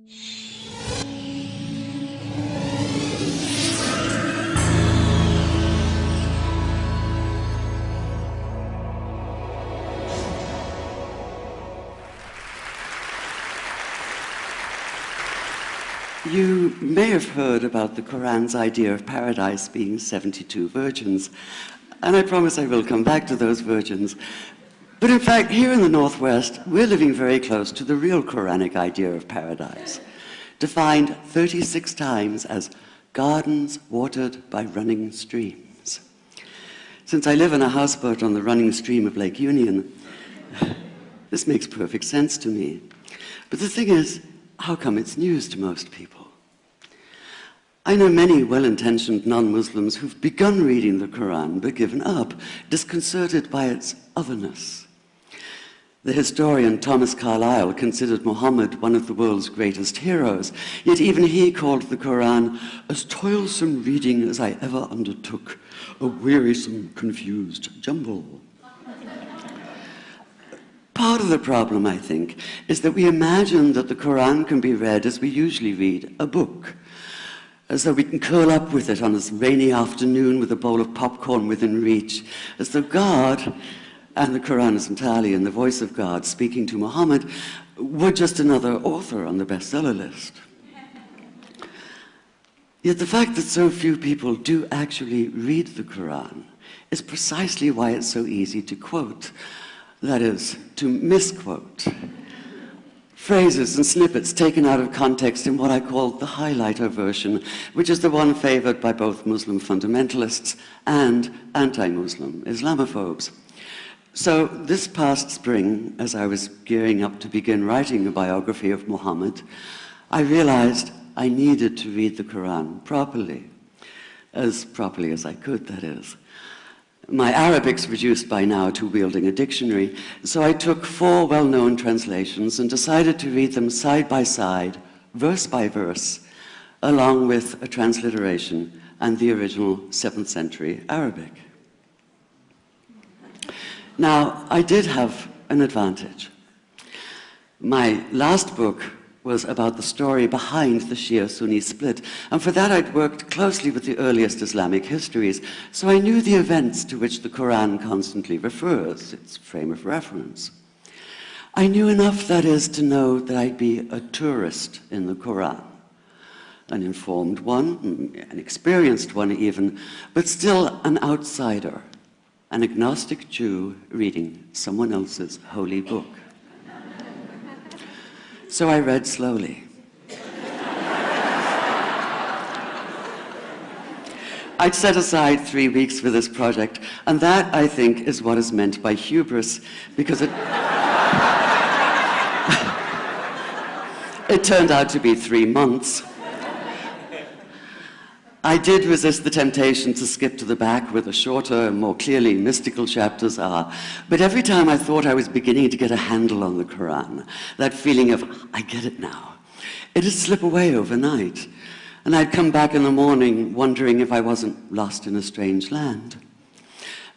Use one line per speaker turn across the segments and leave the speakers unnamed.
You may have heard about the Quran's idea of paradise being 72 virgins, and I promise I will come back to those virgins. But in fact, here in the Northwest, we're living very close to the real Quranic idea of paradise, defined 36 times as gardens watered by running streams. Since I live in a houseboat on the running stream of Lake Union, this makes perfect sense to me. But the thing is, how come it's news to most people? I know many well-intentioned non-Muslims who've begun reading the Quran but given up, disconcerted by its otherness. The historian Thomas Carlyle considered Muhammad one of the world's greatest heroes, yet even he called the Quran as toilsome reading as I ever undertook, a wearisome, confused jumble. Part of the problem, I think, is that we imagine that the Quran can be read as we usually read a book, as though we can curl up with it on a rainy afternoon with a bowl of popcorn within reach, as though God, and the Quran is entirely in the voice of God speaking to Muhammad, were just another author on the bestseller list. Yet the fact that so few people do actually read the Quran is precisely why it's so easy to quote. That is, to misquote. Phrases and snippets taken out of context in what I call the highlighter version, which is the one favored by both Muslim fundamentalists and anti-Muslim Islamophobes. So this past spring, as I was gearing up to begin writing a biography of Muhammad, I realized I needed to read the Quran properly as I could, that is. My Arabic's reduced by now to wielding a dictionary, so I took 4 well-known translations and decided to read them side by side, verse by verse, along with a transliteration and the original 7th century Arabic. Now, I did have an advantage. My last book was about the story behind the Shia-Sunni split, and for that I'd worked closely with the earliest Islamic histories, so I knew the events to which the Quran constantly refers, its frame of reference. I knew enough, that is, to know that I'd be a tourist in the Quran, an informed one, an experienced one even, but still an outsider, an agnostic Jew reading someone else's holy book. So I read slowly. I'd set aside 3 weeks for this project, and that, I think, is what is meant by hubris, because it turned out to be 3 months. I did resist the temptation to skip to the back where the shorter and more clearly mystical chapters are, but every time I thought I was beginning to get a handle on the Quran, that feeling of, I get it now, it'd slip away overnight, and I'd come back in the morning wondering if I wasn't lost in a strange land.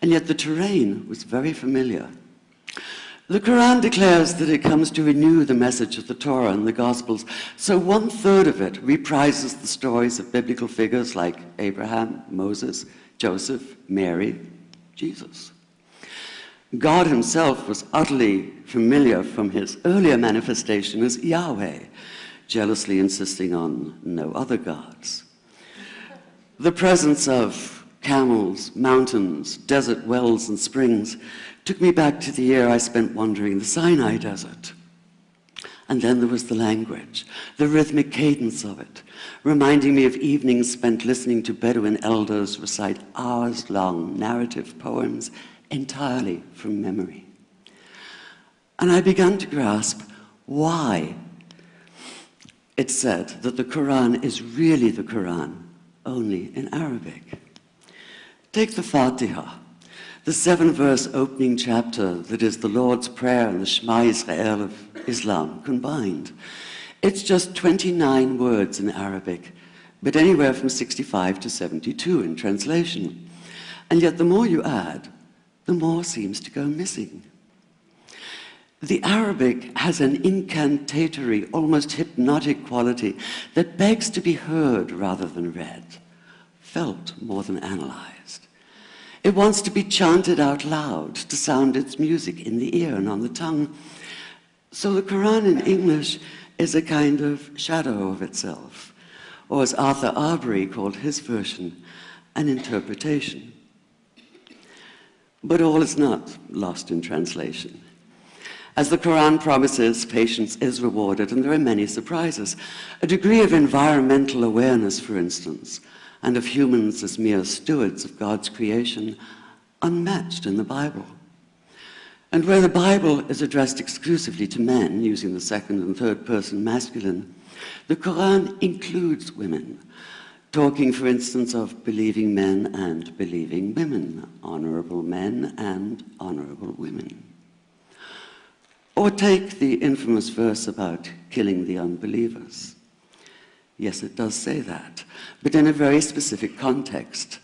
And yet the terrain was very familiar. The Quran declares that it comes to renew the message of the Torah and the Gospels, so 1/3 of it reprises the stories of biblical figures like Abraham, Moses, Joseph, Mary, Jesus. God himself was utterly familiar from his earlier manifestation as Yahweh, jealously insisting on no other gods. The presence of camels, mountains, desert wells and springs took me back to the year I spent wandering the Sinai desert. And then there was the language, the rhythmic cadence of it, reminding me of evenings spent listening to Bedouin elders recite hours-long narrative poems entirely from memory. And I began to grasp why it's said that the Quran is really the Quran, only in Arabic. Take the Fatiha, the 7-verse opening chapter that is the Lord's Prayer and the Shema Israel of Islam combined. It's just 29 words in Arabic, but anywhere from 65 to 72 in translation. And yet the more you add, the more seems to go missing. The Arabic has an incantatory, almost hypnotic quality that begs to be heard rather than read, felt more than analyzed. It wants to be chanted out loud, to sound its music in the ear and on the tongue. So the Quran in English is a kind of shadow of itself, or as Arthur Arbery called his version, an interpretation. But all is not lost in translation. As the Quran promises, patience is rewarded, and there are many surprises. A degree of environmental awareness, for instance, and of humans as mere stewards of God's creation, unmatched in the Bible. And where the Bible is addressed exclusively to men, using the second and third person masculine, the Quran includes women, talking, for instance, of believing men and believing women, honorable men and honorable women. Or take the infamous verse about killing the unbelievers. Yes, it does say that, but in a very specific context.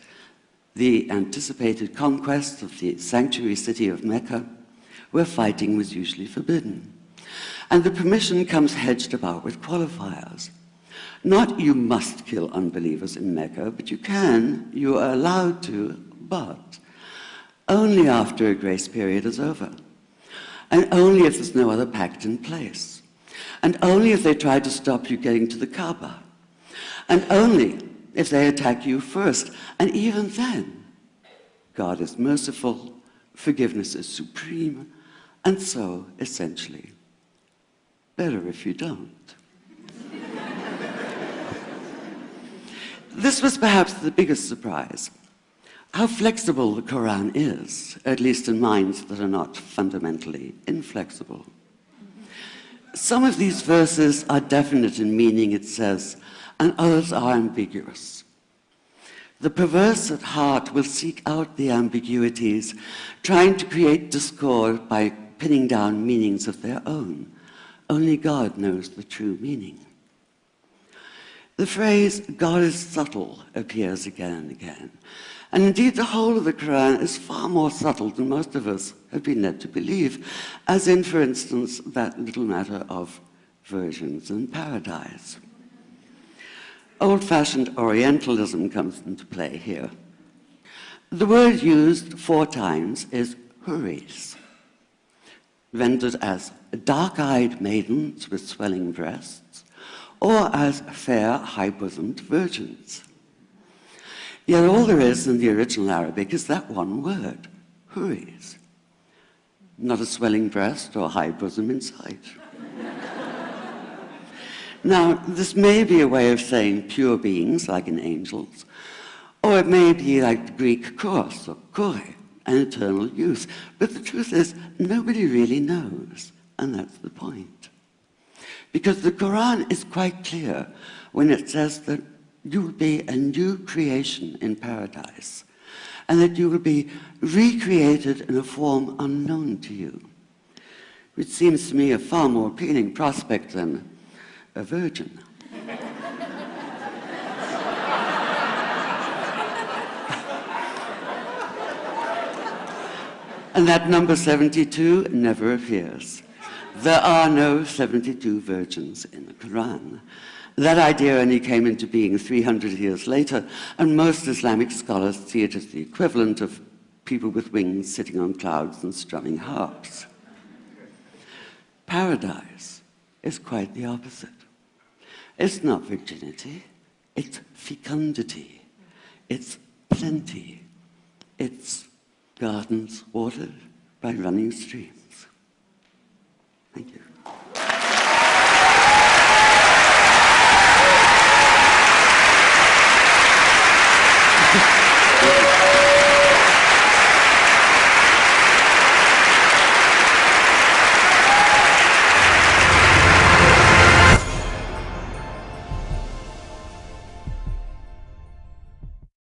The anticipated conquest of the sanctuary city of Mecca, where fighting was usually forbidden. And the permission comes hedged about with qualifiers. Not you must kill unbelievers in Mecca, but you are allowed to, but only after a grace period is over. And only if there's no other pact in place. And only if they try to stop you getting to the Kaaba. And only if they attack you first. And even then, God is merciful, forgiveness is supreme, and so, essentially, better if you don't. This was perhaps the biggest surprise. How flexible the Quran is, at least in minds that are not fundamentally inflexible. Some of these verses are definite in meaning, it says, and others are ambiguous. The perverse at heart will seek out the ambiguities, trying to create discord by pinning down meanings of their own. Only God knows the true meaning. The phrase, God is subtle, appears again and again. And indeed, the whole of the Quran is far more subtle than most of us have been led to believe, as in, for instance, that little matter of virgins and paradise. Old-fashioned Orientalism comes into play here. The word used 4 times is huris, rendered as dark-eyed maidens with swelling breasts, or as fair, high-bosomed virgins. Yet all there is in the original Arabic is that one word, huris. Not a swelling breast or high bosom in sight. Now, this may be a way of saying pure beings, like in angels, or it may be like the Greek kos or kore, an eternal youth. But the truth is, nobody really knows, and that's the point. Because the Quran is quite clear when it says that you will be a new creation in paradise, and that you will be recreated in a form unknown to you, which seems to me a far more appealing prospect than a virgin. And that number 72 never appears. There are no 72 virgins in the Quran. That idea only came into being 300 years later, and most Islamic scholars see it as the equivalent of people with wings sitting on clouds and strumming harps. Paradise is quite the opposite. It's not virginity, it's fecundity, it's plenty, it's gardens watered by running streams. Thank you.